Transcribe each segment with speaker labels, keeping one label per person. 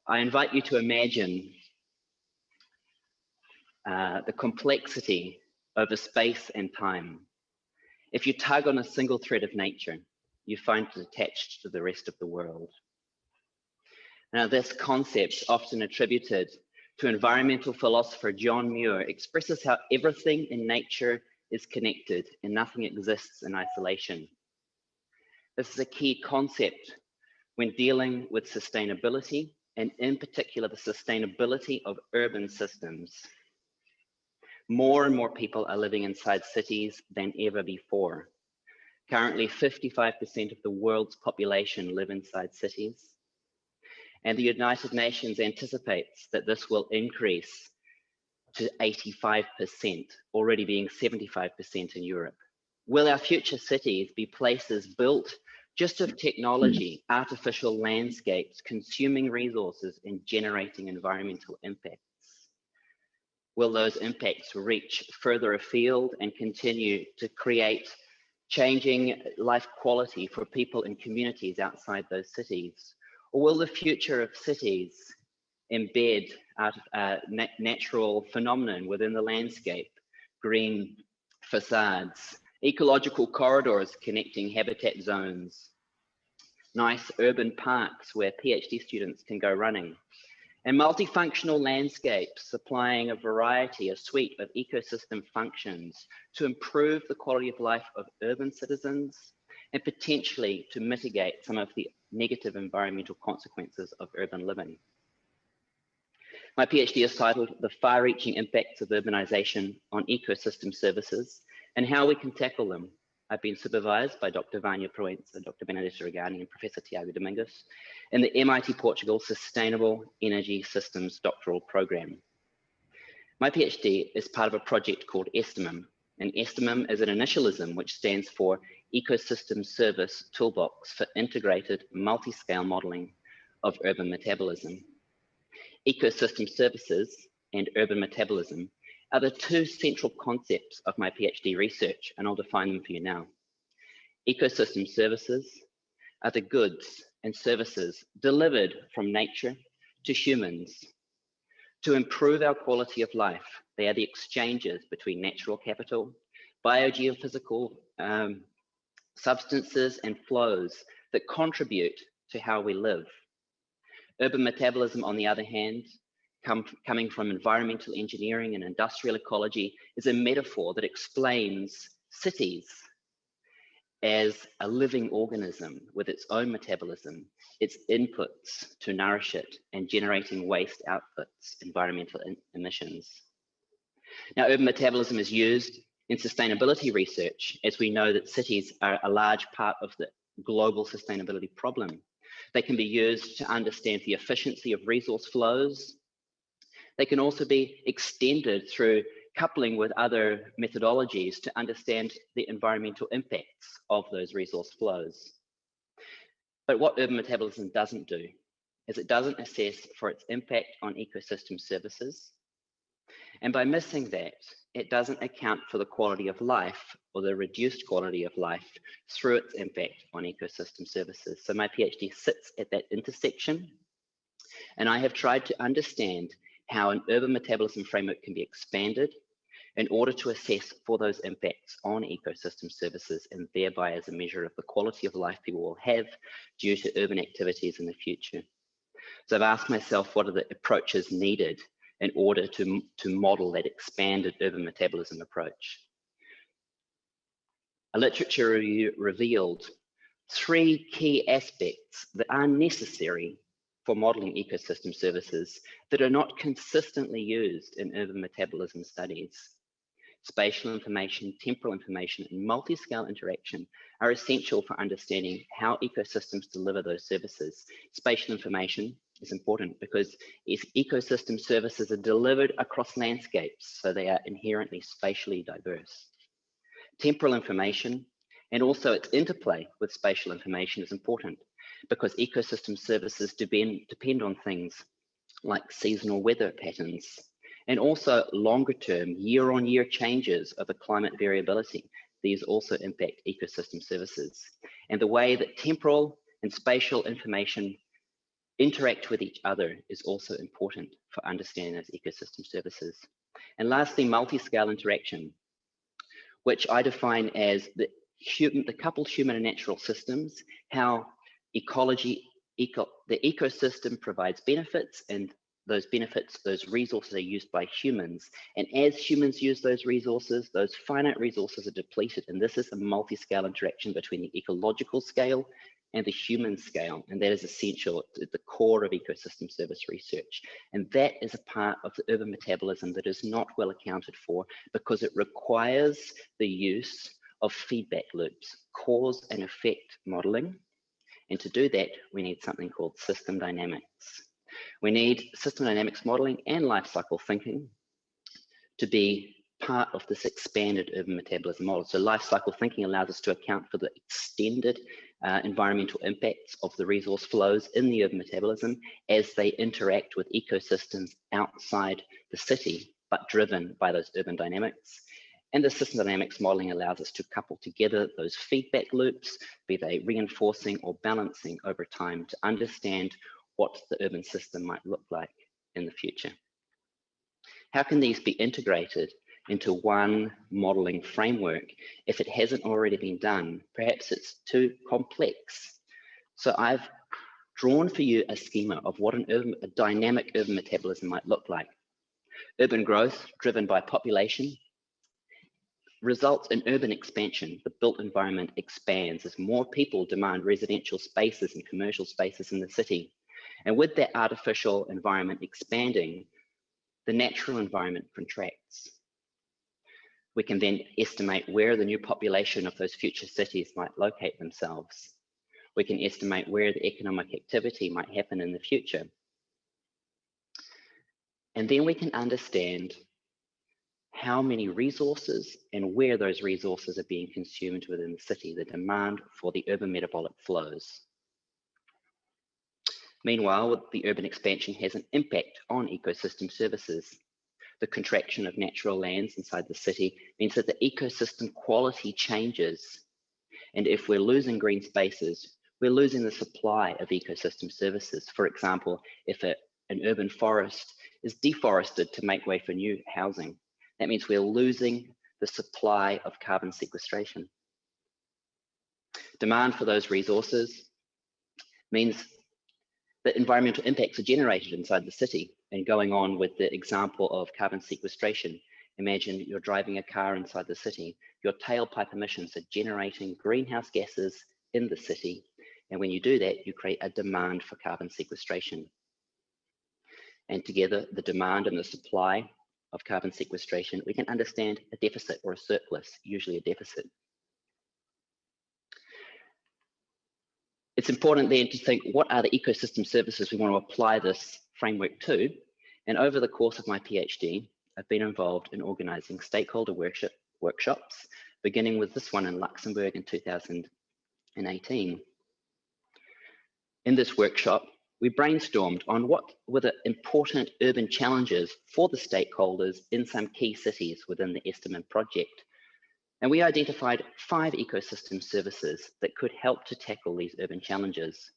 Speaker 1: I invite you to imagine the complexity over space and time. If you tug on a single thread of nature, you find it attached to the rest of the world. Now, this concept, often attributed to environmental philosopher John Muir, expresses how everything in nature is connected and nothing exists in isolation. This is a key concept when dealing with sustainability, and in particular, the sustainability of urban systems. More and more people are living inside cities than ever before. Currently, 55% of the world's population live inside cities. And the United Nations anticipates that this will increase to 85%, already being 75% in Europe. Will our future cities be places built just of technology, artificial landscapes, consuming resources, and generating environmental impacts? Will those impacts reach further afield and continue to create changing life quality for people in communities outside those cities? Or will the future of cities embed natural phenomenon within the landscape, green facades, ecological corridors connecting habitat zones, nice urban parks where PhD students can go running, and multifunctional landscapes supplying a suite of ecosystem functions to improve the quality of life of urban citizens and potentially to mitigate some of the negative environmental consequences of urban living. My PhD is titled The Far-Reaching Impacts of Urbanisation on Ecosystem Services and How We Can Tackle Them. I've been supervised by Dr. Vânia Proença, Dr. Benedetta Regani, and Professor Tiago Domingos in the MIT Portugal Sustainable Energy Systems doctoral program. My PhD is part of a project called ESTIMUM, and ESTIMUM is an initialism which stands for Ecosystem Service Toolbox for Integrated Multi-Scale Modelling of Urban Metabolism. Ecosystem services and urban metabolism are the two central concepts of my PhD research, and I'll define them for you now. Ecosystem services are the goods and services delivered from nature to humans to improve our quality of life. They are the exchanges between natural capital, biogeophysical substances and flows that contribute to how we live. Urban metabolism, on the other hand, coming from environmental engineering and industrial ecology, is a metaphor that explains cities as a living organism with its own metabolism, its inputs to nourish it, and generating waste outputs, environmental emissions. Now, urban metabolism is used in sustainability research, as we know that cities are a large part of the global sustainability problem. They can be used to understand the efficiency of resource flows. They can also be extended through coupling with other methodologies to understand the environmental impacts of those resource flows. But what urban metabolism doesn't do is it doesn't assess for its impact on ecosystem services. And by missing that, it doesn't account for the quality of life or the reduced quality of life through its impact on ecosystem services. So my PhD sits at that intersection, and I have tried to understand how an urban metabolism framework can be expanded in order to assess for those impacts on ecosystem services, and thereby as a measure of the quality of life people will have due to urban activities in the future. So I've asked myself, what are the approaches needed in order to model that expanded urban metabolism approach? A literature review revealed 3 key aspects that are necessary for modeling ecosystem services that are not consistently used in urban metabolism studies. Spatial information, temporal information, and multi-scale interaction are essential for understanding how ecosystems deliver those services. Spatial information is important because ecosystem services are delivered across landscapes, so they are inherently spatially diverse. Temporal information and also its interplay with spatial information is important because ecosystem services depend on things like seasonal weather patterns and also longer term year-on-year changes of the climate variability. These also impact ecosystem services. And the way that temporal and spatial information interact with each other is also important for understanding those ecosystem services. And lastly, multi-scale interaction, which I define as the coupled human and natural systems, how the ecosystem provides benefits, and those benefits, those resources are used by humans. And as humans use those resources, those finite resources are depleted. And this is a multi-scale interaction between the ecological scale and the human scale. And that is essential at the core of ecosystem service research. And that is a part of the urban metabolism that is not well accounted for, because it requires the use of feedback loops, cause and effect modeling. And to do that, we need something called system dynamics. We need system dynamics modeling and life cycle thinking to be part of this expanded urban metabolism model. So life cycle thinking allows us to account for the extended environmental impacts of the resource flows in the urban metabolism as they interact with ecosystems outside the city, but driven by those urban dynamics. And the system dynamics modeling allows us to couple together those feedback loops, be they reinforcing or balancing over time, to understand what the urban system might look like in the future. How can these be integrated into one modeling framework if it hasn't already been done? Perhaps it's too complex. So I've drawn for you a schema of what a dynamic urban metabolism might look like. Urban growth driven by population results in urban expansion. The built environment expands as more people demand residential spaces and commercial spaces in the city. And with that artificial environment expanding, the natural environment contracts. We can then estimate where the new population of those future cities might locate themselves. We can estimate where the economic activity might happen in the future. And then we can understand how many resources and where those resources are being consumed within the city, the demand for the urban metabolic flows. Meanwhile, the urban expansion has an impact on ecosystem services. The contraction of natural lands inside the city means that the ecosystem quality changes. And if we're losing green spaces, we're losing the supply of ecosystem services. For example, if an urban forest is deforested to make way for new housing, that means we're losing the supply of carbon sequestration. Demand for those resources means that environmental impacts are generated inside the city. And going on with the example of carbon sequestration, imagine you're driving a car inside the city. Your tailpipe emissions are generating greenhouse gases in the city. And when you do that, you create a demand for carbon sequestration. And together, the demand and the supply of carbon sequestration, we can understand a deficit or a surplus, usually a deficit. It's important then to think, what are the ecosystem services we want to apply this framework to? And over the course of my PhD, I've been involved in organizing stakeholder workshops, beginning with this one in Luxembourg in 2018. In this workshop, we brainstormed on what were the important urban challenges for the stakeholders in some key cities within the Estimate project. And we identified 5 ecosystem services that could help to tackle these urban challenges.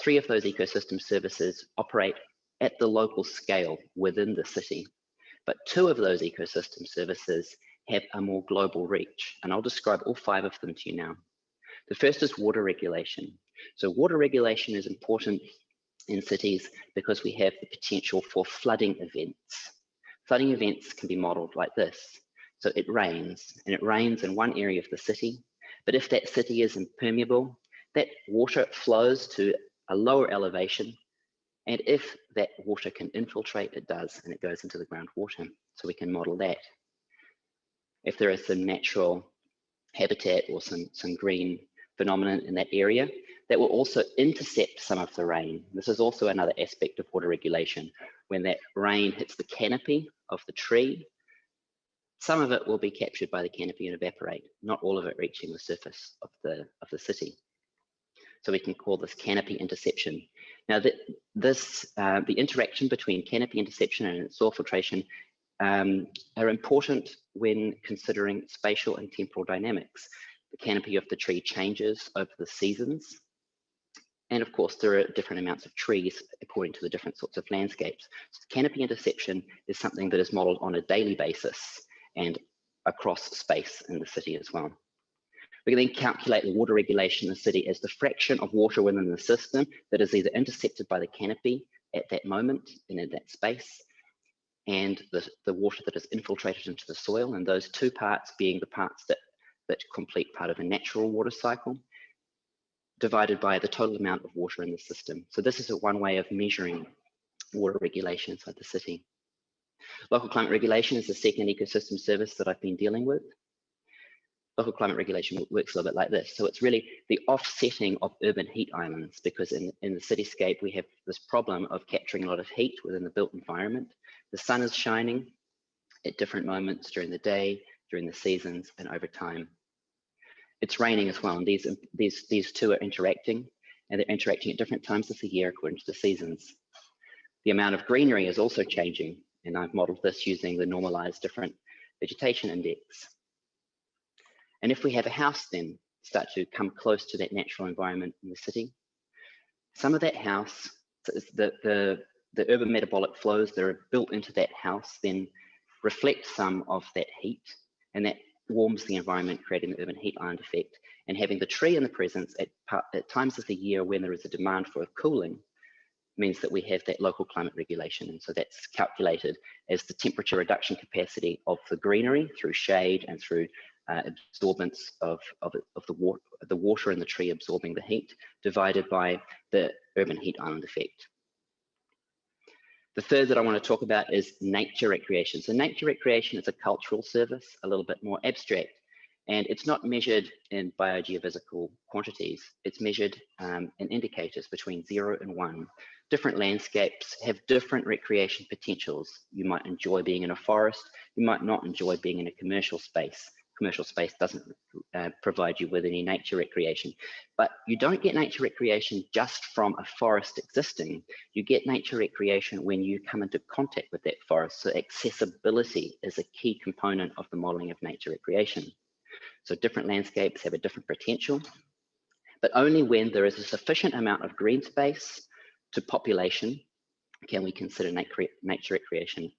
Speaker 1: 3 of those ecosystem services operate at the local scale within the city, but 2 of those ecosystem services have a more global reach. And I'll describe all 5 of them to you now. The first is water regulation. So water regulation is important in cities because we have the potential for flooding events. Flooding events can be modeled like this. So it rains, and it rains in one area of the city, but if that city is impermeable, that water flows to a lower elevation, and if that water can infiltrate, it does, and it goes into the groundwater. So we can model that. If there is some natural habitat or some green phenomenon in that area, that will also intercept some of the rain. This is also another aspect of water regulation. When that rain hits the canopy of the tree, some of it will be captured by the canopy and evaporate, not all of it reaching the surface of the city. So we can call this canopy interception. Now, the interaction between canopy interception and soil filtration are important when considering spatial and temporal dynamics. The canopy of the tree changes over the seasons, And of course, there are different amounts of trees according to the different sorts of landscapes. So canopy interception is something that is modeled on a daily basis and across space in the city as well. We can then calculate the water regulation in the city as the fraction of water within the system that is either intercepted by the canopy at that moment and in that space, and the water that is infiltrated into the soil, and those two parts being the parts that complete part of a natural water cycle, divided by the total amount of water in the system. So this is one way of measuring water regulation inside the city. Local climate regulation is the second ecosystem service that I've been dealing with. Local climate regulation works a little bit like this. So it's really the offsetting of urban heat islands, because in the cityscape, we have this problem of capturing a lot of heat within the built environment. The sun is shining at different moments during the day, during the seasons, and over time. It's raining as well, and these two are interacting, and they're interacting at different times of the year according to the seasons. The amount of greenery is also changing, and I've modeled this using the normalized different vegetation index. And if we have a house then start to come close to that natural environment in the city, some of that house, the urban metabolic flows that are built into that house then reflect some of that heat, and that warms the environment, creating the urban heat island effect. And having the tree in the presence at times of the year when there is a demand for cooling means that we have that local climate regulation. And so that's calculated as the temperature reduction capacity of the greenery through shade and through absorbance of the water in the tree absorbing the heat, divided by the urban heat island effect. The third that I want to talk about is nature recreation. So nature recreation is a cultural service, a little bit more abstract, and it's not measured in biogeophysical quantities. It's measured in indicators between 0 and 1. Different landscapes have different recreation potentials. You might enjoy being in a forest. You might not enjoy being in a commercial space. Commercial space doesn't provide you with any nature recreation. But you don't get nature recreation just from a forest existing. You get nature recreation when you come into contact with that forest. So accessibility is a key component of the modeling of nature recreation. So different landscapes have a different potential, but only when there is a sufficient amount of green space to population can we consider nature recreation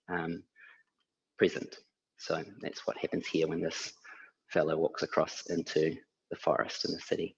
Speaker 1: present. So that's what happens here when this fellow walks across into the forest in the city.